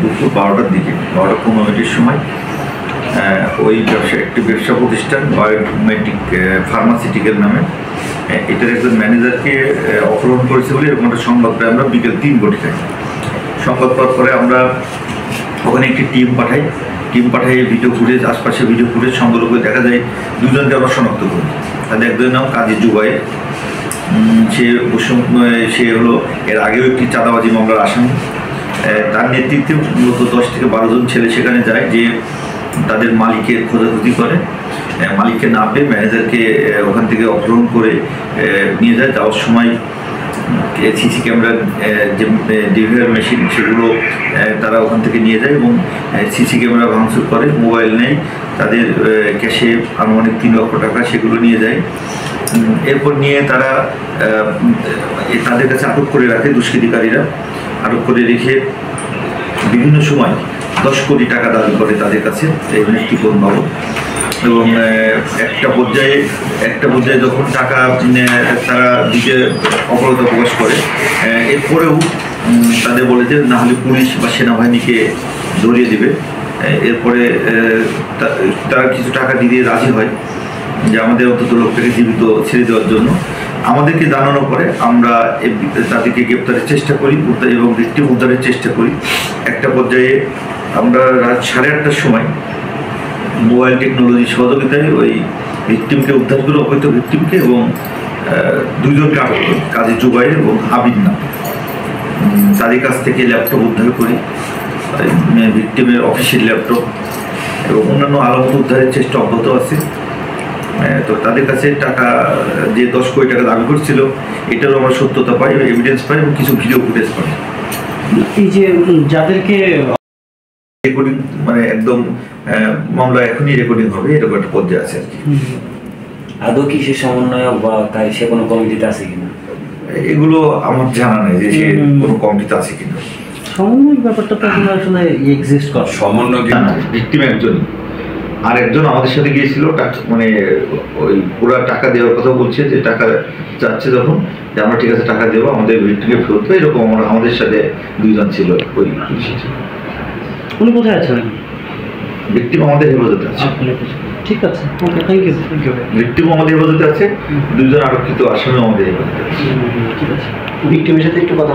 দুপুর 12টার দিকে 12:15 সময় ওই একটি ব্যবসা প্রতিষ্ঠান বায়োমেট্রিক ফার্মাসিউটিক্যাল নামে এটার একজন ম্যানেজারকে অপহরণ করেছে বলে এরকম একটা সংবাদ পাই আমরা বিকেল 3 সংবাদ পাওয়ার পরে আমরা ওখানে একটি টিম পাঠাই ভিডিও ফুটেজ, আশপাশে ভিডিও ফুটেজ সংগ্রহ করে দেখা যায় দুজনকে আমরা শনাক্ত করি। তাদের একজনের নাম কাজী জুবাইর, সে হলো এর আগেও একটি চাঁদাবাজি মামলার আসামি। তার নেতৃত্বে মূলত 10 থেকে 12 জন ছেলে সেখানে যায়, যে তাদের মালিকের খোঁজাখুঁজি করে, মালিককে না পেয়ে ম্যানেজারকে ওখান থেকে অপহরণ করে নিয়ে যায়। যাওয়ার সময় সিসি ক্যামেরা যে ডিভিআর মেশিন সেগুলো তারা ওখান থেকে নিয়ে যায় এবং সিসি ক্যামেরা ভাঙচুর করে, মোবাইল নেই, তাদের ক্যাশে আনুমানিক 3 লক্ষ টাকা সেগুলো নিয়ে যায়। এরপর নিয়ে তারা তাদের কাছে আটক করে রাখে, দুষ্কৃতিকারীরা আটক করে রেখে বিভিন্ন সময় 10 কোটি টাকা দাবি করে তাদের কাছে এই মুক্তিপণ বাবদ। এবং একটা পর্যায়ে যখন টাকা তারা দিতে অপরতা প্রকাশ করে, এরপরেও তাদের বলে যে না হলে পুলিশ বা সেনাবাহিনীকে ধরিয়ে দিবে। এরপরে তারা কিছু টাকা দিয়ে রাজি হয় যে আমাদের অন্তত লোকটাকে জীবিত ছেড়ে দেওয়ার জন্য। আমাদেরকে জানানোর পরে আমরা তাদেরকে গ্রেপ্তারের চেষ্টা করি এবং ভিকটিম উদ্ধারের চেষ্টা করি। একটা পর্যায়ে আমরা রাত 8:30টার সময় মোবাইল টেকনোলজির সহযোগিতায় ওই ভিকটিমকে উদ্ধার করে, অবৈধ ভিকটিমকে, এবং 2 জনকে আটক করি, কাজী জুবাইর এবং আবিদ নাম। তাদের কাছ থেকে ল্যাপটপ উদ্ধার করি, ভিকটিমের অফিসের ল্যাপটপ এবং অন্যান্য আলামত উদ্ধারের চেষ্টা অব্যাহত আছে। তো তাদের কাছে টাকা যে 10 কোটি টাকা দাবি করছিল এটারও আমরা সত্যতা পাই, এভিডেন্স পাই এবং কিছু ভিডিও ফুটেজ পাই। এই যে যাদেরকে রেকর্ডিং মানে একদম মামলা এখনই রেকর্ডিং হবে এরকম একটা পর্যায়ে আছে আর কি। আদৌ কি সে সমন্বয়ক বা তাই সে কোনো কমিটিতে আছে কিনা এগুলো আমার জানা নেই যে সে কোনো কমিটিতে আছে কিনা। সমন্বয়ক ব্যাপারটা তো আসলে এক্সিস্ট করে, সমন্বয় না, ভিকটিম একজনই। আর একজন আমাদের সাথে গিয়েছিল, মানে ওই পুরো টাকা দেওয়ার কথা বলছে, যে টাকা চাচ্ছে যখন যে আমরা ঠিক আছে টাকা দেবো, আমাদের ভিকটিমকে ফেরত দেবো, এরকম আমাদের সাথে 2 জন ছিল ওই পুলিশে। উনি কোথায় আছেন? ভিকটিম আমাদের হেফাজতে আছে। ঠিক আছে, ওকে, থ্যাংক ইউ। ভিকটিম আমাদের হেফাজতে আছে, 2 জন আরক্ষিত আসামি আমাদের হেফাজতে আছে। ঠিক আছে, ভিকটিমের সাথে একটু কথা